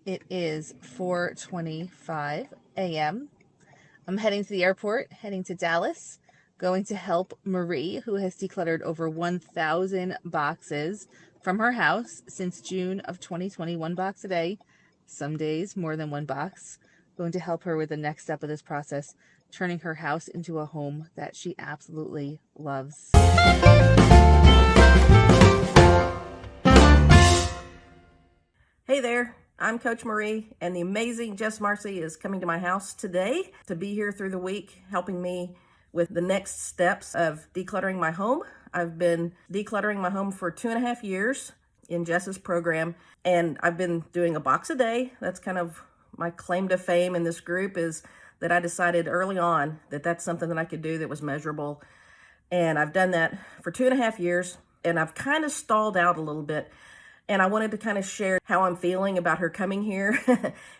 It is 4:25 a.m. I'm heading to the airport, heading to Dallas, going to help Marie, who has decluttered over 1,000 boxes from her house since June of 2020, one box a day, some days more than one box. Going to help her with the next step of this process, turning her house into a home that she absolutely loves. Hey there, I'm Coach Marie, and the amazing Jess Marcy is coming to my house today to be here through the week, helping me with the next steps of decluttering my home. I've been decluttering my home for 2.5 years in Jess's program, and I've been doing a box a day. That's kind of my claim to fame in this group, is that I decided early on that that's something that I could do that was measurable. And I've done that for 2.5 years, and I've kind of stalled out a little bit. And I wanted to kind of share how I'm feeling about her coming here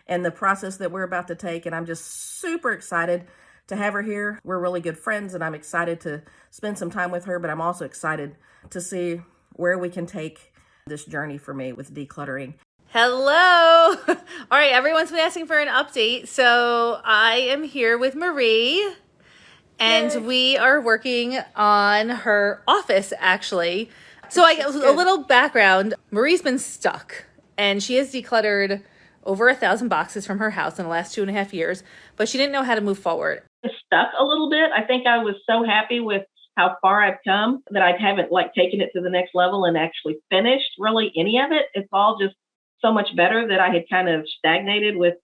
and the process that we're about to take. And I'm just super excited to have her here. We're really good friends, and I'm excited to spend some time with her, but I'm also excited to see where we can take this journey for me with decluttering. Hello. All right, everyone's been asking for an update. So I am here with Marie, and Yay. we are working on her office, actually. So a little background. Marie's been stuck, and she has decluttered over 1,000 boxes from her house in the last 2.5 years, but she didn't know how to move forward. Stuck a little bit. I think I was so happy with how far I've come that I haven't taken it to the next level and actually finished really any of it. It's all just so much better that I had kind of stagnated with,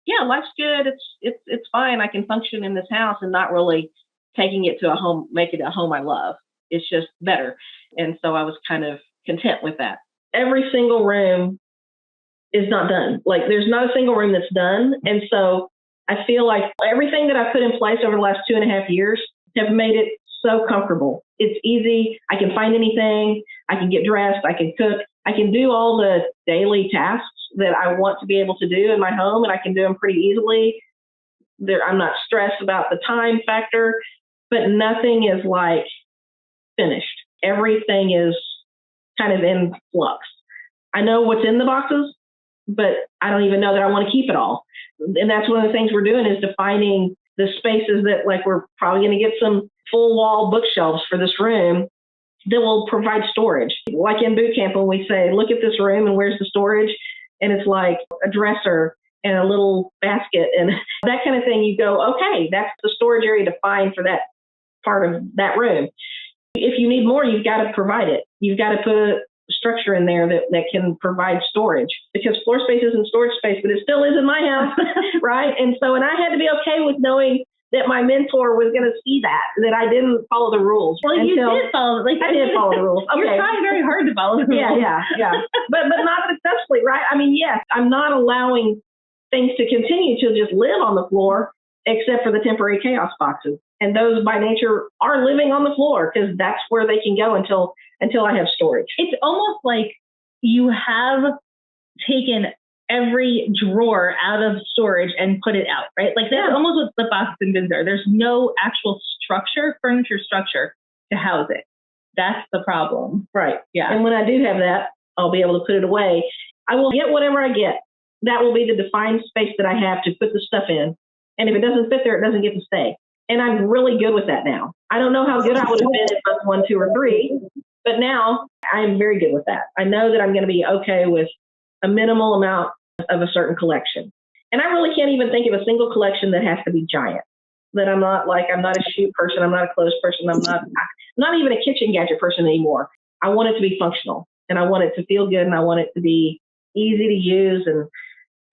yeah, life's good. It's fine. I can function in this house, and not really taking it to a home, make it a home I love. It's just better. And so I was kind of content with that. Every single room is not done. There's not a single room that's done. And so I feel like everything that I've put in place over the last 2.5 years have made it so comfortable. It's easy. I can find anything. I can get dressed. I can cook. I can do all the daily tasks that I want to be able to do in my home, and I can do them pretty easily. I'm not stressed about the time factor, but nothing is finished. Everything is kind of in flux. I know what's in the boxes, but I don't even know that I want to keep it all. And that's one of the things we're doing, is defining the spaces that we're probably going to get some full wall bookshelves for this room that will provide storage. Like in boot camp, when we say, look at this room and where's the storage? And it's like a dresser and a little basket and that kind of thing. You go, okay, that's the storage area defined for that part of that room. If you need more, you've got to provide it. You've got to put a structure in there that can provide storage, because floor space isn't storage space, but it still is in my house, right? And I had to be okay with knowing that my mentor was going to see that I didn't follow the rules. Well, you did follow. I did follow the rules. Okay. You're trying very hard to follow the rules. Yeah. but not successfully, right? I mean, yes, I'm not allowing things to continue to just live on the floor, except for the temporary chaos boxes. And those by nature are living on the floor, because that's where they can go until I have storage. It's almost like you have taken every drawer out of storage and put it out, right? That's almost what the box and bins are. There's no actual furniture structure to house it. That's the problem. Right. Yeah. And when I do have that, I'll be able to put it away. I will get whatever I get. That will be the defined space that I have to put the stuff in. And if it doesn't fit there, it doesn't get to stay. And I'm really good with that now. I don't know how good I would have been in month 1, 2, or 3, but now I'm very good with that. I know that I'm going to be okay with a minimal amount of a certain collection. And I really can't even think of a single collection that has to be giant. That I'm not a shoe person. I'm not a clothes person. I'm not even a kitchen gadget person anymore. I want it to be functional, and I want it to feel good, and I want it to be easy to use. And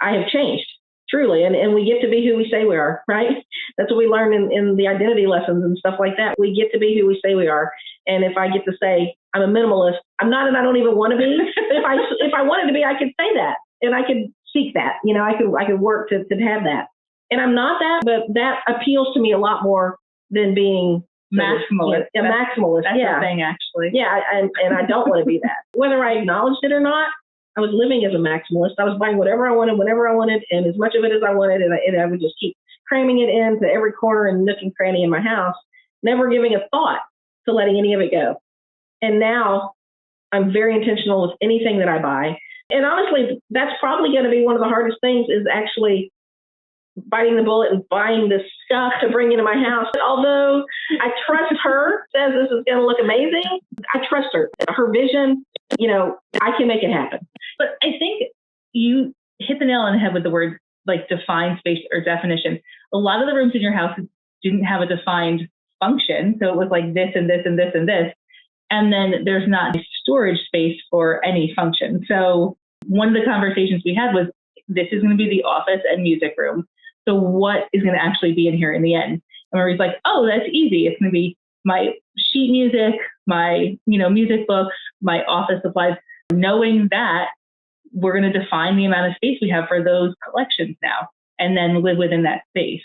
I have changed. Truly. And we get to be who we say we are, right? That's what we learn in the identity lessons and stuff like that. We get to be who we say we are. And if I get to say I'm a minimalist, I'm not, and I don't even want to be. But if I wanted to be, I could say that, and I could seek that. I could work to have that. And I'm not that, but that appeals to me a lot more than being maximalist. A maximalist. That's the thing, actually. Yeah, and I don't want to be that. Whether I acknowledged it or not, I was living as a maximalist. I was buying whatever I wanted, whenever I wanted, and as much of it as I wanted, and I would just keep cramming it into every corner and nook and cranny in my house, never giving a thought to letting any of it go. And now I'm very intentional with anything that I buy. And honestly, that's probably going to be one of the hardest things, is actually biting the bullet and buying this stuff to bring into my house. Although I trust her, says this is going to look amazing, I trust her. Her vision, I can make it happen. But I think you hit the nail on the head with the word like defined space or definition. A lot of the rooms in your house didn't have a defined function. So it was like this and this and this and this. And then there's not storage space for any function. So one of the conversations we had was, this is going to be the office and music room. So what is going to actually be in here in the end? And Marie's like, oh, that's easy. It's going to be my sheet music, my, music books, my office supplies. Knowing that, we're going to define the amount of space we have for those collections now, and then live within that space.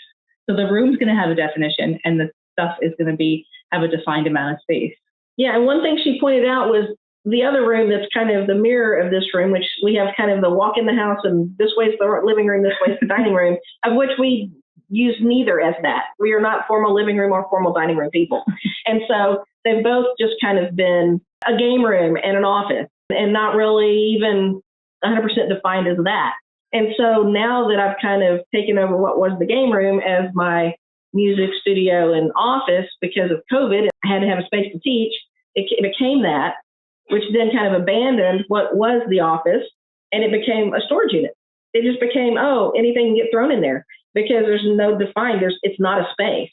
So the room's going to have a definition, and the stuff is going to have a defined amount of space. Yeah, and one thing she pointed out was the other room that's kind of the mirror of this room, which we have kind of the walk in the house, and this way's the living room, this way's the dining room, of which we use neither as that. We are not formal living room or formal dining room people. And so they've both just kind of been a game room and an office, and not really even 100% defined as that. And so now that I've kind of taken over what was the game room as my music studio and office, because of COVID, I had to have a space to teach. It became that, which then kind of abandoned what was the office, and it became a storage unit. It just became, anything can get thrown in there, because there's no defined, it's not a space.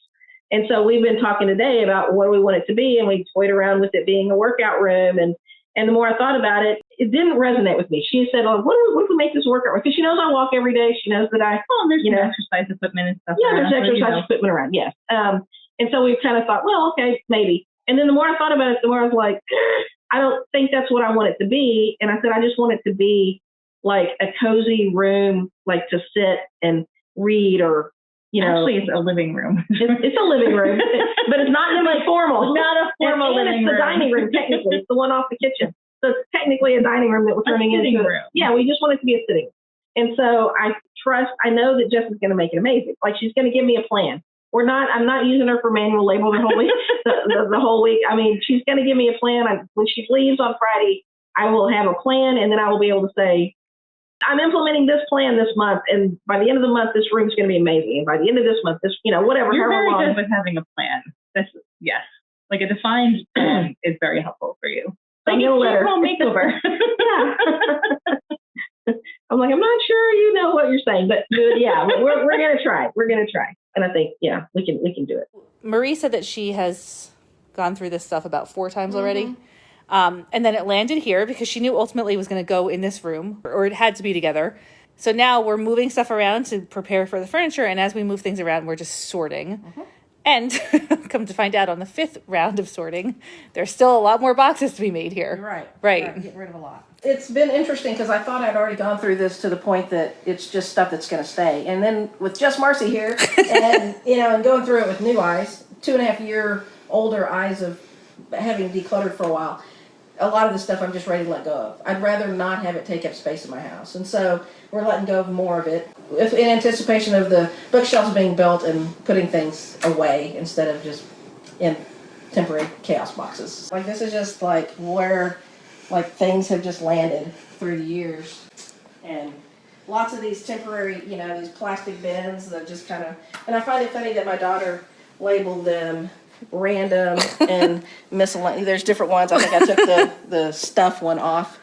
And so we've been talking today about what we want it to be, and we toyed around with it being a workout room. And the more I thought about it, it didn't resonate with me. She said, what if we make this a workout room? Because she knows I walk every day. She knows that there's exercise equipment and stuff. Yeah, there's exercise equipment around, yes. And so we kind of thought, well, okay, maybe. And then the more I thought about it, the more I was like, I don't think that's what I want it to be. And I said, I just want it to be like a cozy room, like to sit and read, or, Actually, it's a living room. It's a living room, but it's not really formal. It's not a formal living room. It's the dining room, technically. It's the one off the kitchen. So it's technically a dining room that we're turning into. Yeah, we just want it to be a sitting room. And so I know that Jess is going to make it amazing. Like, she's going to give me a plan. I'm not using her for manual labor the whole week. the whole week. I mean, she's going to give me a plan. When she leaves on Friday, I will have a plan, and then I will be able to say, I'm implementing this plan this month, and by the end of the month, this room's going to be amazing. And by the end of this month, whatever. You're very good with having a plan. Yes. Like a defined plan is very helpful for you. Like a home makeover. Yeah. I'm like, I'm not sure you know what you're saying, but yeah, we're going to try. We're going to try. And I think, yeah, we can do it. Marie said that she has gone through this stuff about 4 times already. And then it landed here because she knew ultimately it was going to go in this room, or it had to be together. So now we're moving stuff around to prepare for the furniture. And as we move things around, we're just sorting. And come to find out, on the 5th round of sorting, there's still a lot more boxes to be made here. Right. Getting rid of a lot. It's been interesting because I thought I'd already gone through this to the point that it's just stuff that's going to stay. And then with Just Marcy here, and and going through it with new eyes, 2.5-year older eyes of having decluttered for a while, a lot of the stuff I'm just ready to let go of. I'd rather not have it take up space in my house. And so we're letting go of more of it in anticipation of the bookshelves being built and putting things away instead of just in temporary chaos boxes. Like, this is just like where things have just landed through the years. And lots of these temporary, these plastic bins that just kind of, and I find it funny that my daughter labeled them random and miscellaneous. There's different ones. I think I took the stuff one off.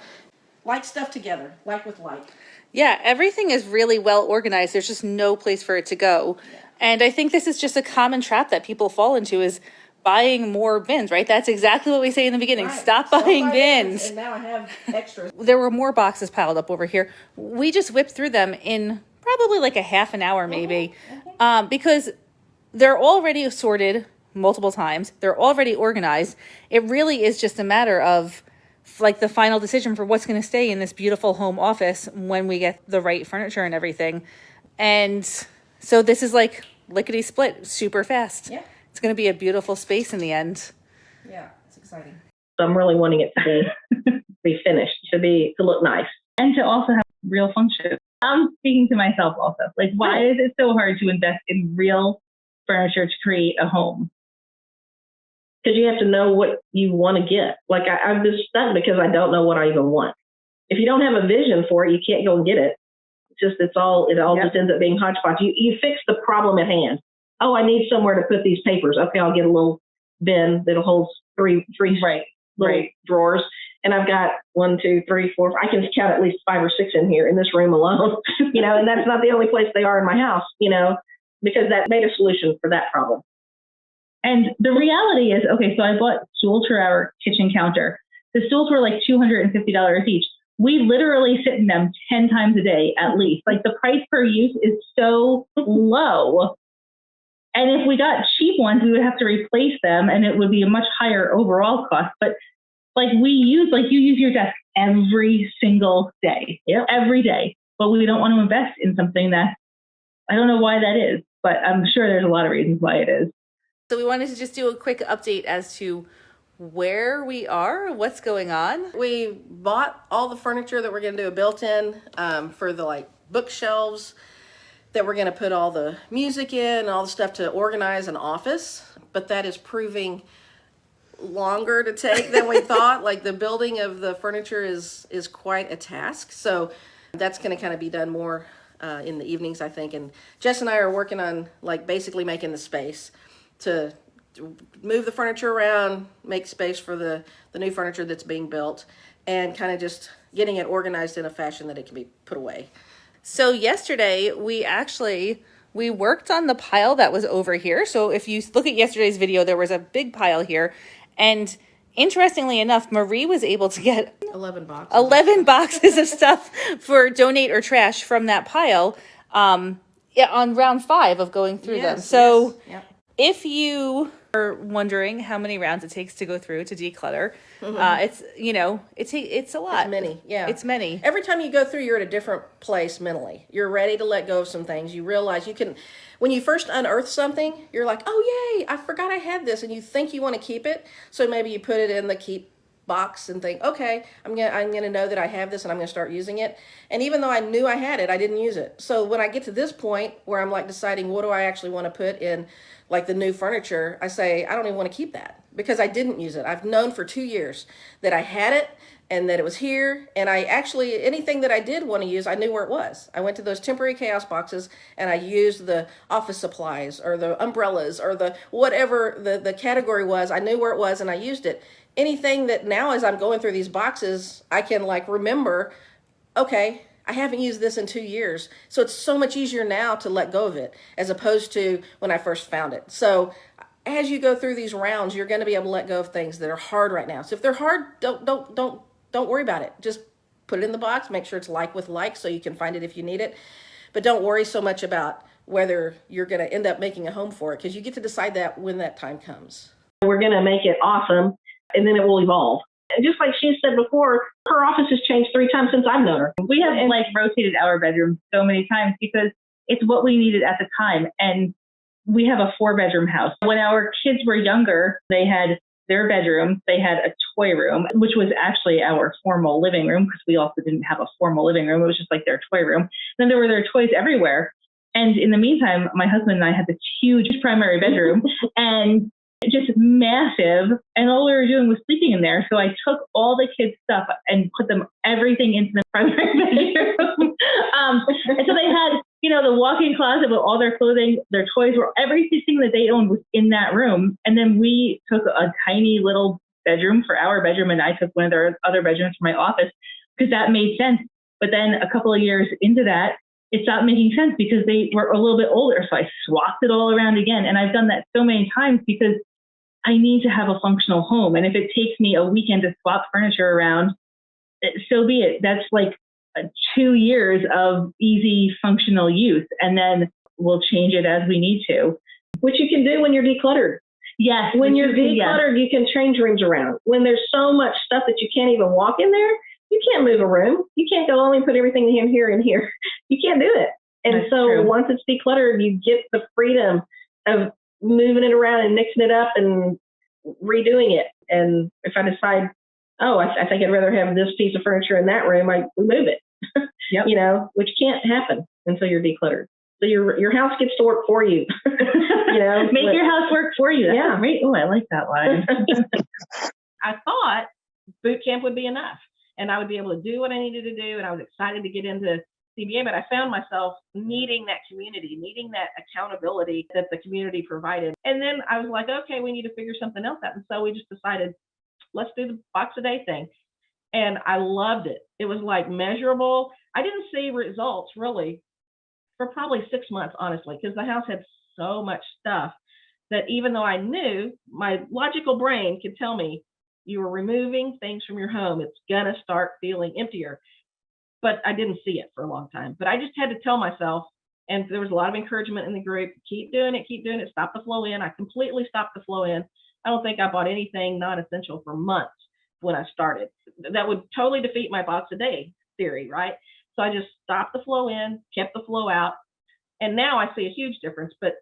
Like stuff together, like with like. Yeah, everything is really well organized. There's just no place for it to go. Yeah. And I think this is just a common trap that people fall into, is buying more bins, right? That's exactly what we say in the beginning. Right. Stop buying bins. And now I have extras. There were more boxes piled up over here. We just whipped through them in probably like a half an hour maybe, because they're already sorted multiple times. They're already organized. It really is just a matter of like the final decision for what's going to stay in this beautiful home office when we get the right furniture and everything. And so this is like lickety split, super fast. Yeah. It's going to be a beautiful space in the end. Yeah, it's exciting. So I'm really wanting it to be finished, to look nice. And to also have real function. I'm speaking to myself also. Like, why is it so hard to invest in real furniture to create a home? Because you have to know what you want to get. Like, I've just stuck because I don't know what I even want. if you don't have a vision for it, you can't go and get it. It all just ends up being hodgepodge. You fix the problem at hand. Oh, I need somewhere to put these papers. Okay, I'll get a little bin that'll hold three little drawers. And I've got 1, 2, 3, 4. I can count at least 5 or 6 in here in this room alone, and that's not the only place they are in my house, because that made a solution for that problem. And the reality is, okay, so I bought stools for our kitchen counter. The stools were like $250 each. We literally sit in them 10 times a day at least. Like the price per use is so low. And if we got cheap ones, we would have to replace them and it would be a much higher overall cost. But you use your desk every single day, every day. But we don't want to invest in something that, I don't know why that is, but I'm sure there's a lot of reasons why it is. So we wanted to just do a quick update as to where we are, what's going on. We bought all the furniture that we're going to do a built-in for the bookshelves that we're going to put all the music in and all the stuff to organize an office. But that is proving longer to take than we thought. Like the building of the furniture is quite a task. So that's going to kind of be done more in the evenings, I think. And Jess and I are working on basically making the space to move the furniture around, make space for the new furniture that's being built, and kind of just getting it organized in a fashion that it can be put away. So yesterday we worked on the pile that was over here. So if you look at yesterday's video, there was a big pile here. And interestingly enough, Marie was able to get 11 boxes. 11 boxes of stuff for donate or trash from that pile on round 5 of going through them. So if you are wondering how many rounds it takes to go through to declutter, it's a lot. It's many, It's many. Every time you go through, you're at a different place mentally. You're ready to let go of some things. You realize you can, when you first unearth something, you're like, oh yay, I forgot I had this, and you think you want to keep it. So maybe you put it in the keep box and think, okay, I'm gonna know that I have this and I'm gonna start using it. And even though I knew I had it, I didn't use it. So when I get to this point where I'm deciding what do I actually want to put in the new furniture, I say I don't even want to keep that because I didn't use it. I've known for 2 years that I had it and that it was here, and I actually, anything that I did want to use, I knew where it was. I went to those temporary chaos boxes and I used the office supplies or the umbrellas or the whatever the category was. I knew where it was and I used it. Anything that now as I'm going through these boxes, I can remember, okay, I haven't used this in 2 years. So it's so much easier now to let go of it as opposed to when I first found it. So as you go through these rounds, you're going to be able to let go of things that are hard right now. So if they're hard, don't worry about it. Just put it in the box, make sure it's with like so you can find it if you need it. But don't worry so much about whether you're going to end up making a home for it because you get to decide that when that time comes. We're going to make it awesome and then it will evolve. And just like she said before, her office has changed 3 times since I've known her. We have rotated our bedroom so many times because it's what we needed at the time. And we have a 4-bedroom house. When our kids were younger, they had their bedroom, they had a toy room, which was actually our formal living room because we also didn't have a formal living room. It was just their toy room. Then there were their toys everywhere. And in the meantime, my husband and I had this huge primary bedroom and just massive. And all we were doing was sleeping in there. So I took all the kids' stuff and put everything into the primary bedroom. And so they had, the walk-in closet with all their clothing, their toys, everything that they owned was in that room. And then we took a tiny little bedroom for our bedroom and I took one of their other bedrooms for my office because that made sense. But then a couple of years into that, it stopped making sense because they were a little bit older. So I swapped it all around again. And I've done that so many times because I need to have a functional home. And if it takes me a weekend to swap furniture around, so be it. That's 2 years of easy functional use. And then we'll change it as we need to. Which you can do when you're decluttered. Yes. When you're decluttered, you can change rooms around. When there's so much stuff that you can't even walk in there, you can't move a room. You can't go only put everything in here and here. You can't do it. And That's so true. Once it's decluttered, you get the freedom of moving it around and mixing it up and redoing it. And if I decide, I think I'd rather have this piece of furniture in that room, I move it. Yep. Which can't happen until you're decluttered. So your house gets to work for you. Make your house work for you. That's great. Oh, I like that line. I thought boot camp would be enough. and I would be able to do what I needed to do. And I was excited to get into CBA, but I found myself needing that community, needing that accountability that the community provided. And then I was like, okay, we need to figure something else out. And so we just decided, let's do the box a day thing. And I loved it. It was like measurable. I didn't see results really for probably 6 months, honestly, because the house had so much stuff that even though I knew, my logical brain could tell me, you are removing things from your home, it's gonna start feeling emptier. But I didn't see it for a long time. But I just had to tell myself, and there was a lot of encouragement in the group, keep doing it, stop the flow in. I completely stopped the flow in. I don't think I bought anything non-essential for months when I started. That would totally defeat my box a day theory, right? So I just stopped the flow in, kept the flow out, and now I see a huge difference. But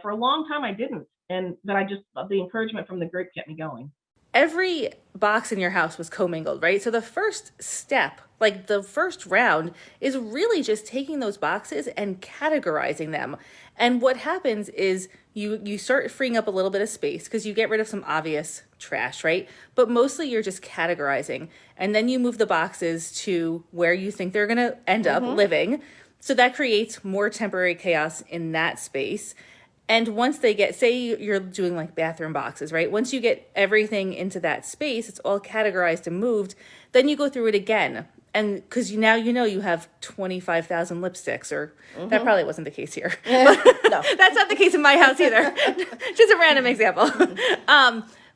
for a long time I didn't, but the encouragement from the group kept me going. Every box in your house was commingled, right? So the first step, like the first round, is really just taking those boxes and categorizing them. And what happens is you start freeing up a little bit of space because you get rid of some obvious trash, right? But mostly you're just categorizing. And then you move the boxes to where you think they're going to end up living. So that creates more temporary chaos in that space. And once they get, say you're doing like bathroom boxes, right? Once you get everything into that space, it's all categorized and moved, then you go through it again. And because now you have 25,000 lipsticks, or that probably wasn't the case here. No. That's not the case in my house either. Just a random example.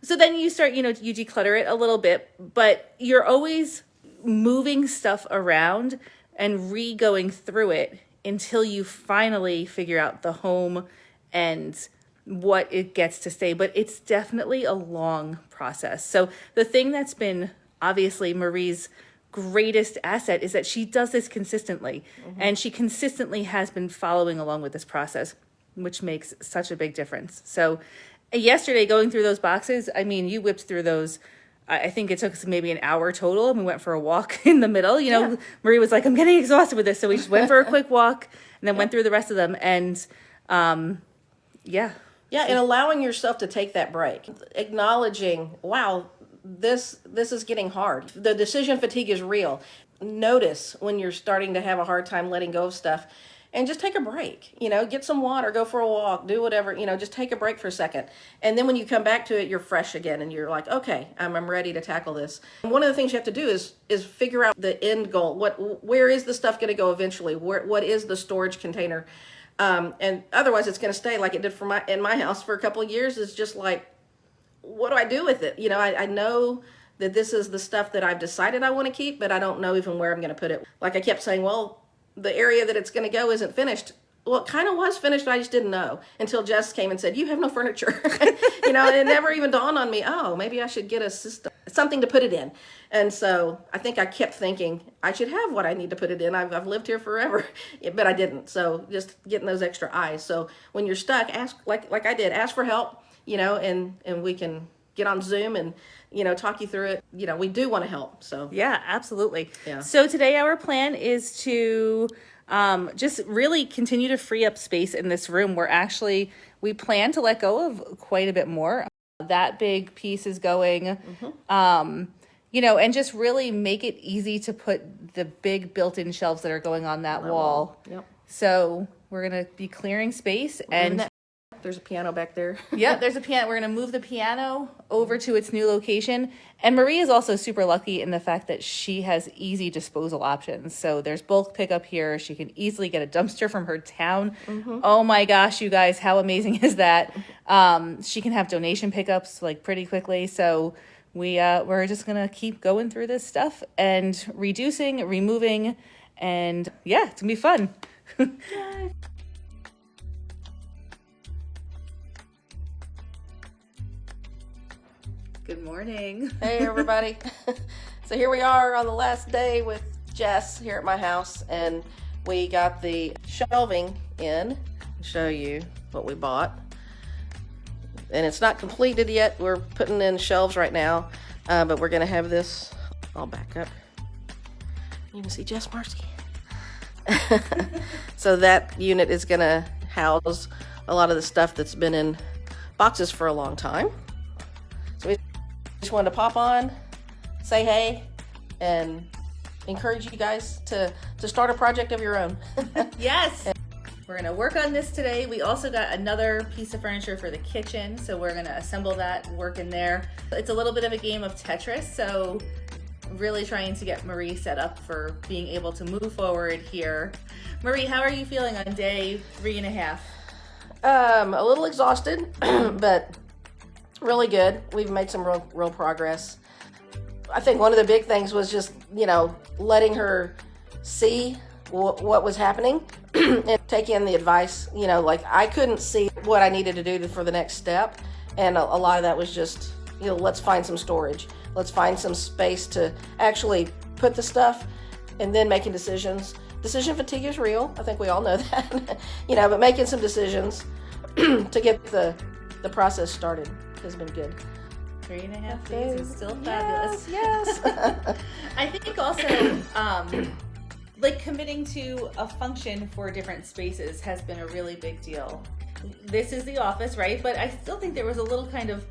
So then you start, you declutter it a little bit, but you're always moving stuff around and re-going through it until you finally figure out the home and what it gets to stay. But it's definitely a long process. So the thing that's been obviously Marie's greatest asset is that she does this consistently, and she consistently has been following along with this process, which makes such a big difference. So yesterday, going through those boxes, I mean, you whipped through those. I think it took us maybe an hour total, and we went for a walk in the middle. Marie was like, I'm getting exhausted with this. So we just went for a quick walk and then went through the rest of them. And yeah, and allowing yourself to take that break, acknowledging, wow, this is getting hard. The decision fatigue is real. Notice when you're starting to have a hard time letting go of stuff, and just take a break. Get some water, go for a walk, do whatever. Just take a break for a second, and then when you come back to it, you're fresh again, and you're like, okay, I'm ready to tackle this. And one of the things you have to do is figure out the end goal. Where is the stuff going to go eventually? What is the storage container? And otherwise it's going to stay like it did in my house for a couple of years. It's just like, what do I do with it? I know that this is the stuff that I've decided I want to keep, but I don't know even where I'm going to put it. Like I kept saying, well, the area that it's going to go isn't finished. Well, it kind of was finished, but I just didn't know until Jess came and said, you have no furniture. And it never even dawned on me, oh, maybe I should get a system, something to put it in. And so I think I kept thinking I should have what I need to put it in. I've lived here forever, but I didn't. So just getting those extra eyes. So when you're stuck, ask, like I did, ask for help, and we can get on Zoom and, talk you through it. We do want to help. So yeah, absolutely. Yeah. So today our plan is to just really continue to free up space in this room. We plan to let go of quite a bit more. That big piece is going, and just really make it easy to put the big built-in shelves that are going on that wall. Yep. So we're going to be clearing space, and there's a piano back there. Yeah, there's a piano. We're going to move the piano over to its new location. And Marie is also super lucky in the fact that she has easy disposal options. So there's bulk pickup here. She can easily get a dumpster from her town. Oh my gosh, you guys, how amazing is that? She can have donation pickups like pretty quickly. So we're just going to keep going through this stuff and reducing, removing, and yeah, it's going to be fun. Yay. Good morning. Hey, everybody. So here we are on the last day with Jess here at my house, and we got the shelving in. I'll show you what we bought. And it's not completed yet. We're putting in shelves right now, but we're going to have this. I'll back up. You can see Jess Marcy. So that unit is going to house a lot of the stuff that's been in boxes for a long time. So we just wanted to pop on, say hey, and encourage you guys to start a project of your own. Yes. We're going to work on this today. We also got another piece of furniture for the kitchen, so we're going to assemble that, work in there. It's a little bit of a game of Tetris, so really trying to get Marie set up for being able to move forward here. Marie, how are you feeling on day 3.5? A little exhausted, but really good. We've made some real progress. I think one of the big things was just, letting her see what was happening and take in the advice. Like I couldn't see what I needed to do for the next step. And a lot of that was just, let's find some storage. Let's find some space to actually put the stuff, and then making decisions. Decision fatigue is real. I think we all know that. But making some decisions to get the process started has been good. 3.5 days is still fabulous. Yes. I think also, like committing to a function for different spaces has been a really big deal. This is the office, right? But I still think there was a little kind of,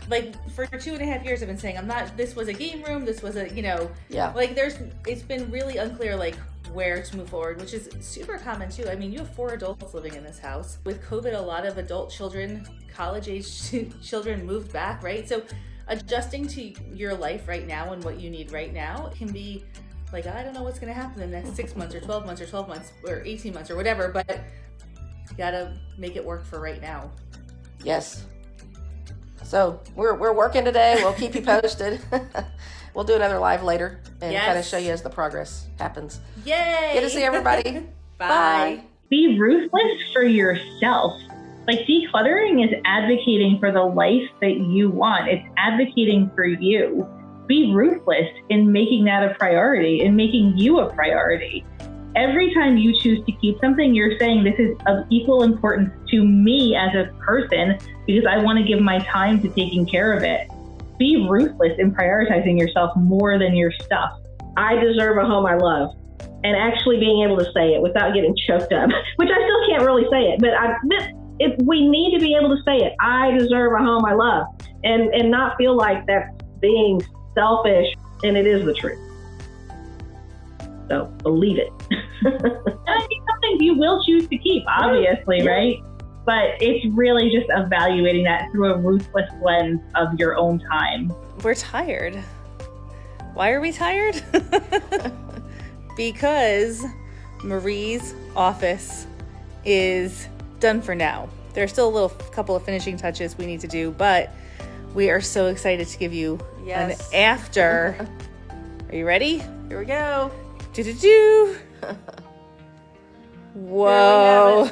like, for 2.5 years I've been saying, this was a game room, this was a, Yeah. like it's been really unclear, like, where to move forward, which is super common too. I mean, you have 4 adults living in this house. With COVID, a lot of adult children, college-age children moved back, right? So adjusting to your life right now and what you need right now can be like, I don't know what's going to happen in the next 6 months or 12 months or 12 months or 18 months or whatever, but you gotta make it work for right now. Yes. So we're working today. We'll keep you posted. We'll do another live later and kind of show you as the progress happens. Yay! Good to see everybody. Bye. Be ruthless for yourself. Like, decluttering is advocating for the life that you want. It's advocating for you. Be ruthless in making that a priority, in making you a priority. Every time you choose to keep something, you're saying this is of equal importance to me as a person because I want to give my time to taking care of it. Be ruthless in prioritizing yourself more than your stuff. I deserve a home I love. And actually being able to say it without getting choked up, which I still can't really say it, but we need to be able to say it. I deserve a home I love, and not feel like that's being selfish, and it is the truth. So believe it. And I think some things you will choose to keep, obviously, right? But it's really just evaluating that through a ruthless lens of your own time. We're tired. Why are we tired? Because Marie's office is done for now. There's still a couple of finishing touches we need to do, but we are so excited to give you an after. Are you ready? Here we go. Do-do-do. Whoa.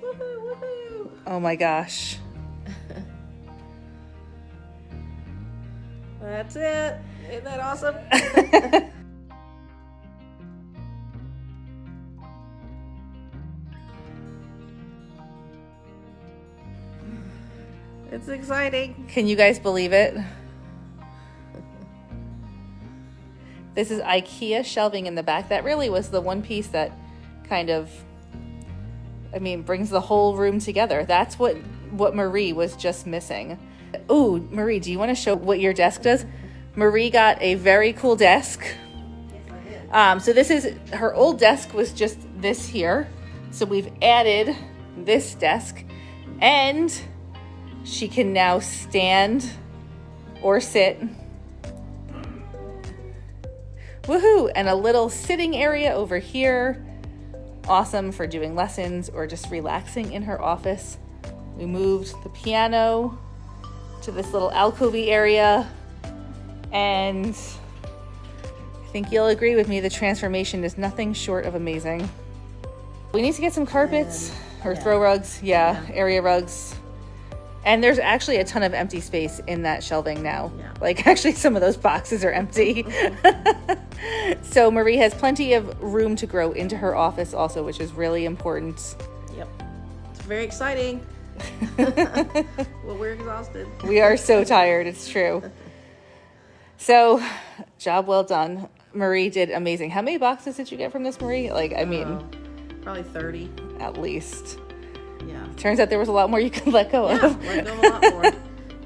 Woohoo. Oh my gosh. That's it. Isn't that awesome? It's exciting. Can you guys believe it? This is IKEA shelving in the back. That really was the one piece that kind of, brings the whole room together. That's what Marie was just missing. Oh, Marie, do you want to show what your desk does? Marie got a very cool desk. Yes, I did. So this is, her old desk was just this here. So we've added this desk, and she can now stand or sit. Woohoo! And a little sitting area over here. Awesome for doing lessons or just relaxing in her office. We moved the piano to this little alcovey area, and I think you'll agree with me, the transformation is nothing short of amazing. We need to get some carpets or throw rugs, area rugs. And there's actually a ton of empty space in that shelving now. Yeah. Like, actually, some of those boxes are empty. So Marie has plenty of room to grow into her office also, which is really important. Yep. It's very exciting. Well, we're exhausted. We are so tired. It's true. So, job well done. Marie did amazing. How many boxes did you get from this, Marie? Probably 30. At least. Yeah. Turns out there was a lot more you could let go of. Let go a lot more.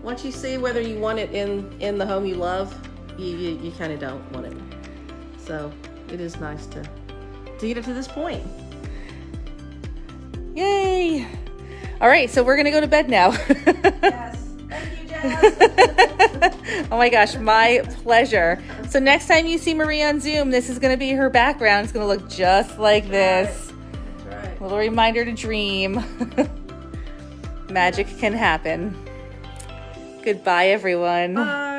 once you see whether you want it in the home you love, you kind of don't want it. So it is nice to get it to this point. Yay! All right, so we're gonna go to bed now. Yes. Thank you, Jazz. Oh my gosh, my pleasure. So next time you see Marie on Zoom, this is gonna be her background. It's gonna look just like this. That's right. A little reminder to dream. Magic can happen. Goodbye, everyone. Bye.